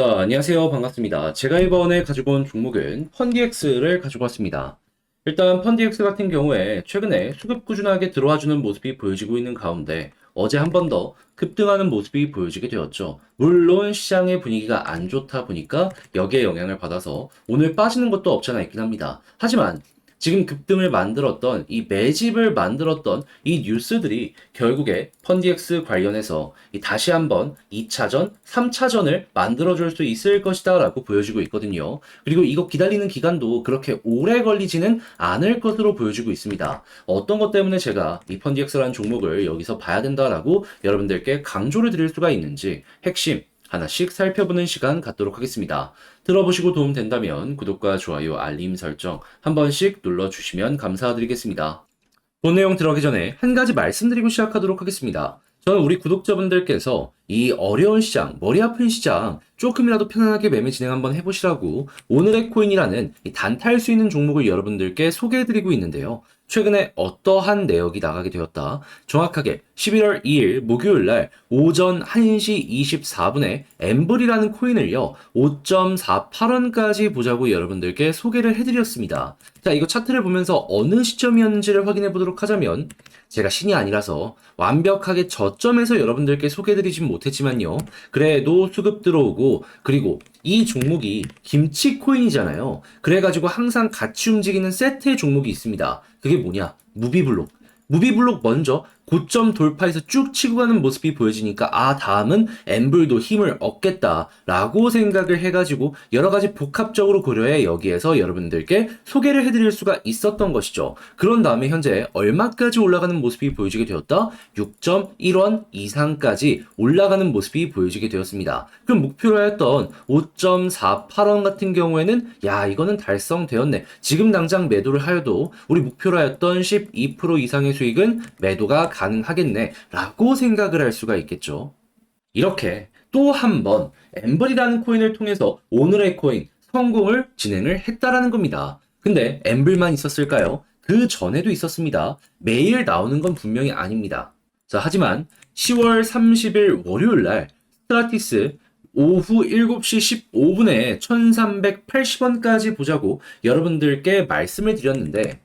안녕하세요. 반갑습니다. 제가 이번에 가지고 온 종목은 펀디엑스를 가지고 왔습니다. 일단 펀디엑스 같은 경우에 최근에 수급 꾸준하게 들어와주는 모습이 보여지고 있는 가운데 어제 한 번 더 급등하는 모습이 보여지게 되었죠. 물론 시장의 분위기가 안 좋다 보니까 여기에 영향을 받아서 오늘 빠지는 것도 없잖아 있긴 합니다. 하지만 지금 급등을 만들었던 이 매집을 만들었던 이 뉴스들이 결국에 펀디엑스 관련해서 다시 한번 2차전, 3차전을 만들어줄 수 있을 것이다 라고 보여지고 있거든요. 그리고 이거 기다리는 기간도 그렇게 오래 걸리지는 않을 것으로 보여지고 있습니다. 어떤 것 때문에 제가 이 펀디엑스라는 종목을 여기서 봐야 된다라고 여러분들께 강조를 드릴 수가 있는지 핵심 하나씩 살펴보는 시간 갖도록 하겠습니다. 들어보시고 도움 된다면 구독과 좋아요, 알림 설정 한 번씩 눌러주시면 감사드리겠습니다. 본 내용 들어가기 전에 한 가지 말씀드리고 시작하도록 하겠습니다. 저는 우리 구독자분들께서 이 어려운 시장, 머리 아픈 시장 조금이라도 편안하게 매매 진행 한번 해보시라고 오늘의 코인이라는 이 단타할 수 있는 종목을 여러분들께 소개해드리고 있는데요. 최근에 어떠한 내역이 나가게 되었다. 정확하게 11월 2일 목요일 날 오전 1시 24분에 엠블이라는 코인을요. 5.48원까지 보자고 여러분들께 소개를 해드렸습니다. 자, 이거 차트를 보면서 어느 시점이었는지를 확인해 보도록 하자면 제가 신이 아니라서 완벽하게 저점에서 여러분들께 소개해드리진 못했지만요. 그래도 수급 들어오고 그리고 이 종목이 김치 코인이잖아요. 그래가지고 항상 같이 움직이는 세트의 종목이 있습니다. 그게 뭐냐? 무비블록. 무비블록 먼저 고점 돌파해서 쭉 치고 가는 모습이 보여지니까 다음은 엠블도 힘을 얻겠다라고 생각을 해가지고 여러 가지 복합적으로 고려해 여기에서 여러분들께 소개를 해드릴 수가 있었던 것이죠. 그런 다음에 현재 얼마까지 올라가는 모습이 보여지게 되었다? 6.1원 이상까지 올라가는 모습이 보여지게 되었습니다. 그럼 목표로 했던 5.48원 같은 경우에는 이거는 달성되었네. 지금 당장 매도를 하여도 우리 목표로 했던 12% 이상의 수익은 매도가 가능하겠네 라고 생각을 할 수가 있겠죠. 이렇게 또 한 번 엠블이라는 코인을 통해서 오늘의 코인 성공을 진행을 했다라는 겁니다. 근데 엠블만 있었을까요? 그 전에도 있었습니다. 매일 나오는 건 분명히 아닙니다. 자, 하지만 10월 30일 월요일 날 스트라티스 오후 7시 15분에 1380원까지 보자고 여러분들께 말씀을 드렸는데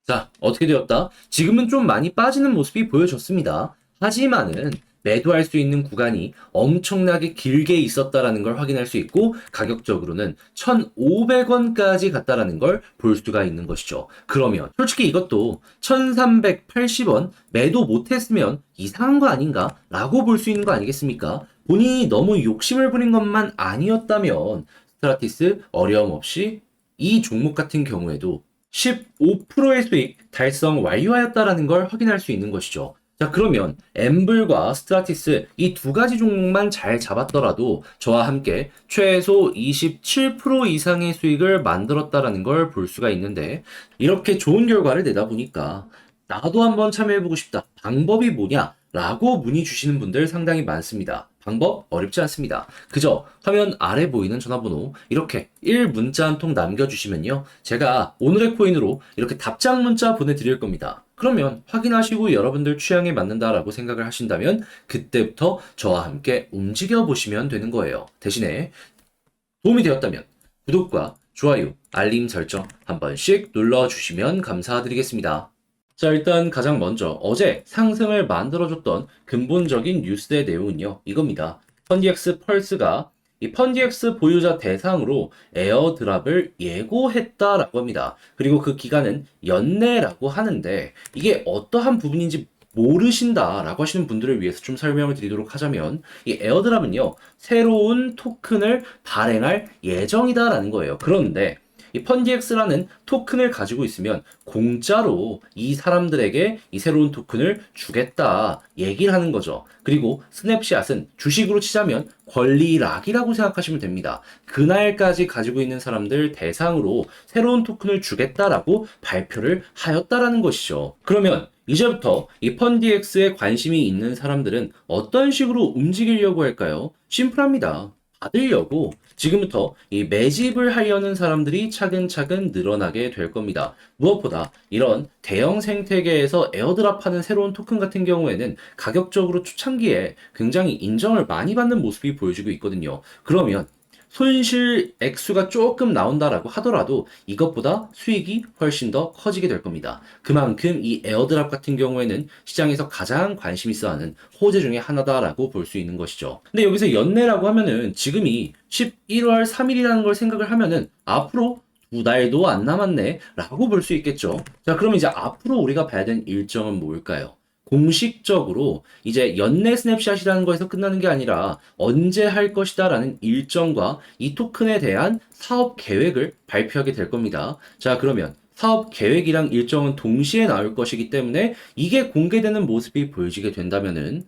자, 어떻게 되었다? 지금은 좀 많이 빠지는 모습이 보여졌습니다. 하지만은 매도할 수 있는 구간이 엄청나게 길게 있었다라는 걸 확인할 수 있고 가격적으로는 1,500원까지 갔다라는 걸 볼 수가 있는 것이죠. 그러면 솔직히 이것도 1,380원 매도 못했으면 이상한 거 아닌가? 라고 볼 수 있는 거 아니겠습니까? 본인이 너무 욕심을 부린 것만 아니었다면 스트라티스 어려움 없이 이 종목 같은 경우에도 15%의 수익 달성 완료하였다라는 걸 확인할 수 있는 것이죠. 자, 그러면 엠블과 스트라티스 이 두 가지 종목만 잘 잡았더라도 저와 함께 최소 27% 이상의 수익을 만들었다라는 걸 볼 수가 있는데 이렇게 좋은 결과를 내다 보니까 나도 한번 참여해보고 싶다. 방법이 뭐냐? 라고 문의 주시는 분들 상당히 많습니다. 방법 어렵지 않습니다. 그저 화면 아래 보이는 전화번호 이렇게 1문자 한 통 남겨주시면요. 제가 오늘의 코인으로 이렇게 답장 문자 보내드릴 겁니다. 그러면 확인하시고 여러분들 취향에 맞는다라고 생각을 하신다면 그때부터 저와 함께 움직여 보시면 되는 거예요. 대신에 도움이 되었다면 구독과 좋아요, 알림 설정 한 번씩 눌러주시면 감사드리겠습니다. 자, 일단 가장 먼저 어제 상승을 만들어줬던 근본적인 뉴스의 내용은요, 이겁니다. 펀디엑스 펄스가 이 펀디엑스 보유자 대상으로 에어드랍을 예고했다라고 합니다. 그리고 그 기간은 연내라고 하는데 이게 어떠한 부분인지 모르신다라고 하시는 분들을 위해서 좀 설명을 드리도록 하자면 이 에어드랍은요, 새로운 토큰을 발행할 예정이다라는 거예요. 그런데 이 펀디엑스라는 토큰을 가지고 있으면 공짜로 이 사람들에게 이 새로운 토큰을 주겠다 얘기를 하는 거죠. 그리고 스냅샷은 주식으로 치자면 권리락이라고 생각하시면 됩니다. 그날까지 가지고 있는 사람들 대상으로 새로운 토큰을 주겠다라고 발표를 하였다라는 것이죠. 그러면 이제부터 이 펀디엑스에 관심이 있는 사람들은 어떤 식으로 움직이려고 할까요? 심플합니다. 받으려고 지금부터 이 매집을 하려는 사람들이 차근차근 늘어나게 될 겁니다. 무엇보다 이런 대형 생태계에서 에어드랍하는 새로운 토큰 같은 경우에는 가격적으로 초창기에 굉장히 인정을 많이 받는 모습이 보여지고 있거든요. 그러면 손실 액수가 조금 나온다라고 하더라도 이것보다 수익이 훨씬 더 커지게 될 겁니다. 그만큼 이 에어드랍 같은 경우에는 시장에서 가장 관심 있어 하는 호재 중에 하나다라고 볼 수 있는 것이죠. 근데 여기서 연내라고 하면은 지금이 11월 3일이라는 걸 생각을 하면은 앞으로 2달도 안 남았네 라고 볼 수 있겠죠. 자, 그럼 이제 앞으로 우리가 봐야 되는 일정은 뭘까요? 공식적으로 이제 연내 스냅샷이라는 거에서 끝나는 게 아니라 언제 할 것이다 라는 일정과 이 토큰에 대한 사업 계획을 발표하게 될 겁니다. 자, 그러면 사업 계획이랑 일정은 동시에 나올 것이기 때문에 이게 공개되는 모습이 보여지게 된다면은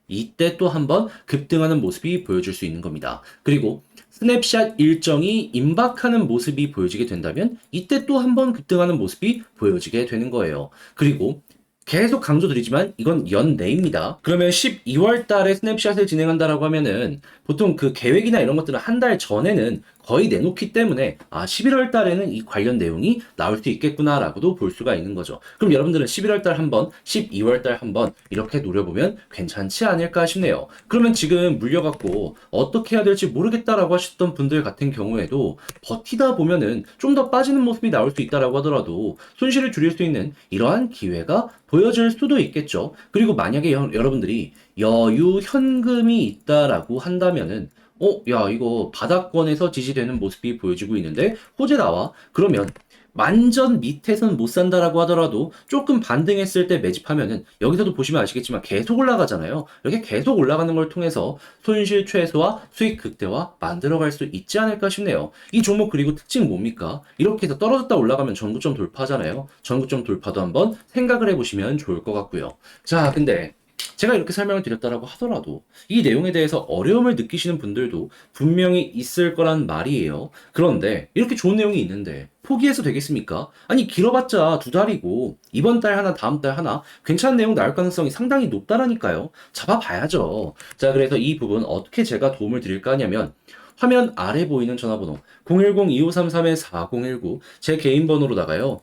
이때 또 한번 급등하는 모습이 보여줄 수 있는 겁니다. 그리고 스냅샷 일정이 임박하는 모습이 보여지게 된다면 이때 또 한번 급등하는 모습이 보여지게 되는 거예요. 그리고 계속 강조드리지만 이건 연내입니다. 그러면 12월 달에 스냅샷을 진행한다라고 하면은 보통 그 계획이나 이런 것들은 한 달 전에는 거의 내놓기 때문에 11월 달에는 이 관련 내용이 나올 수 있겠구나라고도 볼 수가 있는 거죠. 그럼 여러분들은 11월 달 한번, 12월 달 한번 이렇게 노려보면 괜찮지 않을까 싶네요. 그러면 지금 물려갖고 어떻게 해야 될지 모르겠다라고 하셨던 분들 같은 경우에도 버티다 보면은 좀 더 빠지는 모습이 나올 수 있다라고 하더라도 손실을 줄일 수 있는 이러한 기회가 보여질 수도 있겠죠. 그리고 만약에 여러분들이 여유 현금이 있다라고 한다면은 야, 이거 바닥권에서 지지되는 모습이 보여지고 있는데 호재 나와? 그러면 완전 밑에선 못 산다라고 하더라도 조금 반등했을 때 매집하면은 여기서도 보시면 아시겠지만 계속 올라가잖아요. 이렇게 계속 올라가는 걸 통해서 손실 최소화, 수익 극대화 만들어갈 수 있지 않을까 싶네요. 이 종목 그리고 특징 뭡니까? 이렇게 해서 떨어졌다 올라가면 전고점 돌파잖아요. 전고점 돌파도 한번 생각을 해보시면 좋을 것 같고요. 자, 근데 제가 이렇게 설명을 드렸다라고 하더라도 이 내용에 대해서 어려움을 느끼시는 분들도 분명히 있을 거란 말이에요. 그런데 이렇게 좋은 내용이 있는데 포기해서 되겠습니까? 아니 길어봤자 2달이고 이번 달 하나 다음 달 하나 괜찮은 내용 나올 가능성이 상당히 높다라니까요. 잡아봐야죠. 자, 그래서 이 부분 어떻게 제가 도움을 드릴까 하냐면 화면 아래 보이는 전화번호 010-2533-4019 제 개인 번호로다가요.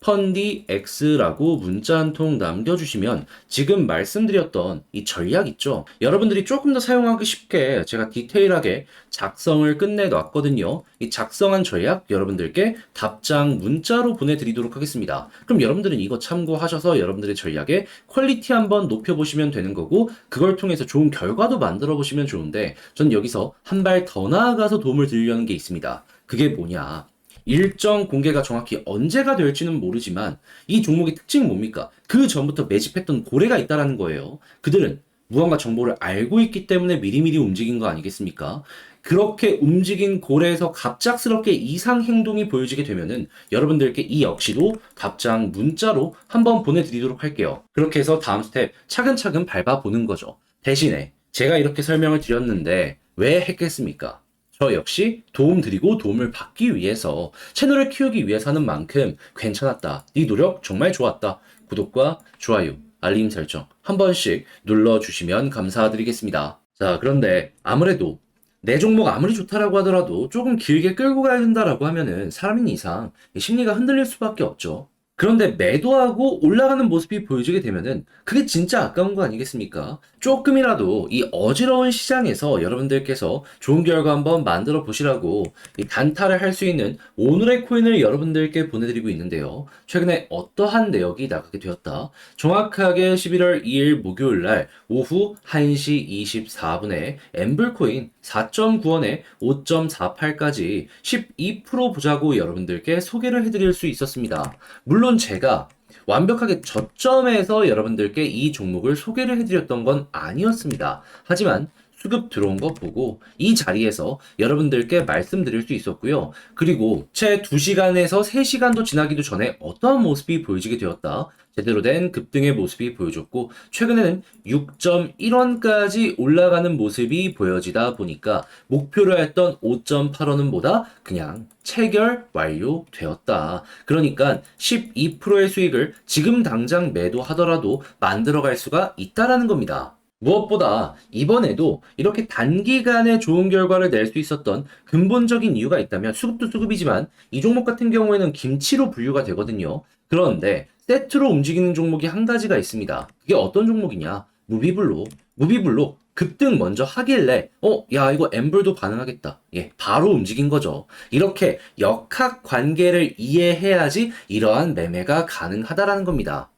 펀디X라고 문자 한 통 남겨주시면 지금 말씀드렸던 이 전략 있죠? 여러분들이 조금 더 사용하기 쉽게 제가 디테일하게 작성을 끝내놨거든요. 이 작성한 전략 여러분들께 답장 문자로 보내드리도록 하겠습니다. 그럼 여러분들은 이거 참고하셔서 여러분들의 전략의 퀄리티 한번 높여보시면 되는 거고 그걸 통해서 좋은 결과도 만들어 보시면 좋은데 전 여기서 한 발 더 나아가서 도움을 드리려는 게 있습니다. 그게 뭐냐? 일정 공개가 정확히 언제가 될지는 모르지만 이 종목의 특징은 뭡니까? 그 전부터 매집했던 고래가 있다라는 거예요. 그들은 무언가 정보를 알고 있기 때문에 미리미리 움직인 거 아니겠습니까? 그렇게 움직인 고래에서 갑작스럽게 이상 행동이 보여지게 되면은 여러분들께 이 역시도 답장 문자로 한번 보내드리도록 할게요. 그렇게 해서 다음 스텝 차근차근 밟아보는 거죠. 대신에 제가 이렇게 설명을 드렸는데 왜 했겠습니까? 저 역시 도움 드리고 도움을 받기 위해서 채널을 키우기 위해서 하는 만큼 괜찮았다. 네 노력 정말 좋았다. 구독과 좋아요, 알림 설정 한 번씩 눌러주시면 감사드리겠습니다. 자, 그런데 아무래도 내 종목 아무리 좋다라고 하더라도 조금 길게 끌고 가야 된다라고 하면은 사람인 이상 심리가 흔들릴 수밖에 없죠. 그런데 매도하고 올라가는 모습이 보여지게 되면은 그게 진짜 아까운 거 아니겠습니까? 조금이라도 이 어지러운 시장에서 여러분들께서 좋은 결과 한번 만들어 보시라고 이 단타를 할 수 있는 오늘의 코인을 여러분들께 보내드리고 있는데요. 최근에 어떠한 내역이 나가게 되었다. 정확하게 11월 2일 목요일 날 오후 1시 24분에 엠블코인 4.9원에 5.48까지 12% 보자고 여러분들께 소개를 해드릴 수 있었습니다. 물론 제가 완벽하게 저점에서 여러분들께 이 종목을 소개를 해드렸던 건 아니었습니다. 하지만 수급 들어온 거 보고 이 자리에서 여러분들께 말씀드릴 수 있었고요. 그리고 채 2시간에서 3시간도 지나기도 전에 어떠한 모습이 보여지게 되었다. 제대로 된 급등의 모습이 보여줬고 최근에는 6.1원까지 올라가는 모습이 보여지다 보니까 목표로 했던 5.8원은 보다 그냥 체결 완료되었다. 그러니까 12%의 수익을 지금 당장 매도하더라도 만들어갈 수가 있다라는 겁니다. 무엇보다 이번에도 이렇게 단기간에 좋은 결과를 낼 수 있었던 근본적인 이유가 있다면 수급도 수급이지만 이 종목 같은 경우에는 김치로 분류가 되거든요. 그런데 세트로 움직이는 종목이 한 가지가 있습니다. 그게 어떤 종목이냐? 무비블록. 무비블록 급등 먼저 하길래 야 이거 엠블도 가능하겠다. 예, 바로 움직인 거죠. 이렇게 역학 관계를 이해해야지 이러한 매매가 가능하다라는 겁니다.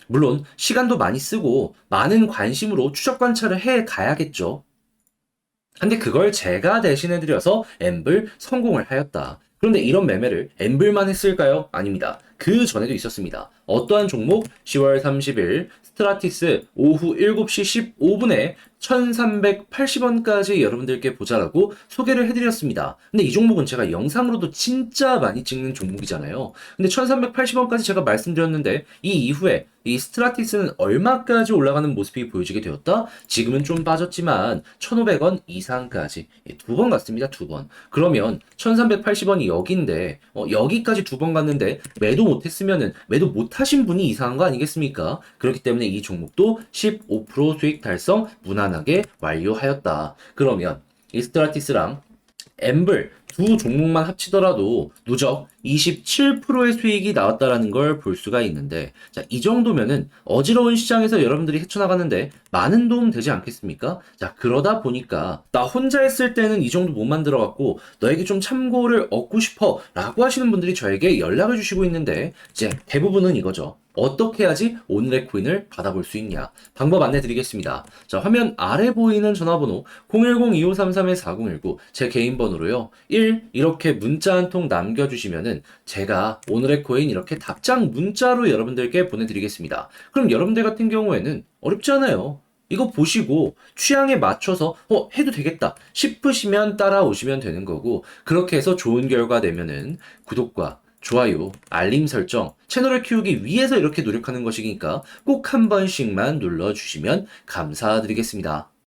물론 시간도 많이 쓰고 많은 관심으로 추적 관찰을 해 가야겠죠. 근데 그걸 제가 대신해드려서 엠블 성공을 하였다. 그런데 이런 매매를 엠블만 했을까요? 아닙니다. 그 전에도 있었습니다. 어떠한 종목? 10월 30일 스트라티스 오후 7시 15분에 1380원까지 여러분들께 보자라고 소개를 해드렸습니다. 근데 이 종목은 제가 영상으로도 진짜 많이 찍는 종목이잖아요. 근데 1380원까지 제가 말씀드렸는데 이 이후에 이 스트라티스는 얼마까지 올라가는 모습이 보여지게 되었다? 지금은 좀 빠졌지만 1,500원 이상까지 두 번 갔습니다. 두 번. 그러면 1,380원이 여기인데 여기까지 두 번 갔는데 매도 못했으면은 매도 못하신 분이 이상한 거 아니겠습니까? 그렇기 때문에 이 종목도 15% 수익 달성 무난하게 완료하였다. 그러면 이 스트라티스랑 엠블 두 종목만 합치더라도 누적 27%의 수익이 나왔다라는 걸 볼 수가 있는데, 자, 이 정도면은 어지러운 시장에서 여러분들이 헤쳐나가는데 많은 도움 되지 않겠습니까? 자, 그러다 보니까 나 혼자 했을 때는 이 정도 못 만들어갖고 너에게 좀 참고를 얻고 싶어 라고 하시는 분들이 저에게 연락을 주시고 있는데, 이제 대부분은 이거죠. 어떻게 해야지 오늘의 코인을 받아볼 수 있냐? 방법 안내 드리겠습니다. 자, 화면 아래 보이는 전화번호 010-2533-4019 제 개인 번호로요. 1. 이렇게 문자 한 통 남겨주시면은 제가 오늘의 코인 이렇게 답장 문자로 여러분들께 보내드리겠습니다. 그럼 여러분들 같은 경우에는 어렵지 않아요. 이거 보시고 취향에 맞춰서 해도 되겠다 싶으시면 따라오시면 되는 거고, 그렇게 해서 좋은 결과 되면은 구독과 좋아요, 알림 설정, 채널을 키우기 위해서 이렇게 노력하는 것이니까 꼭 한 번씩만 눌러주시면 감사드리겠습니다.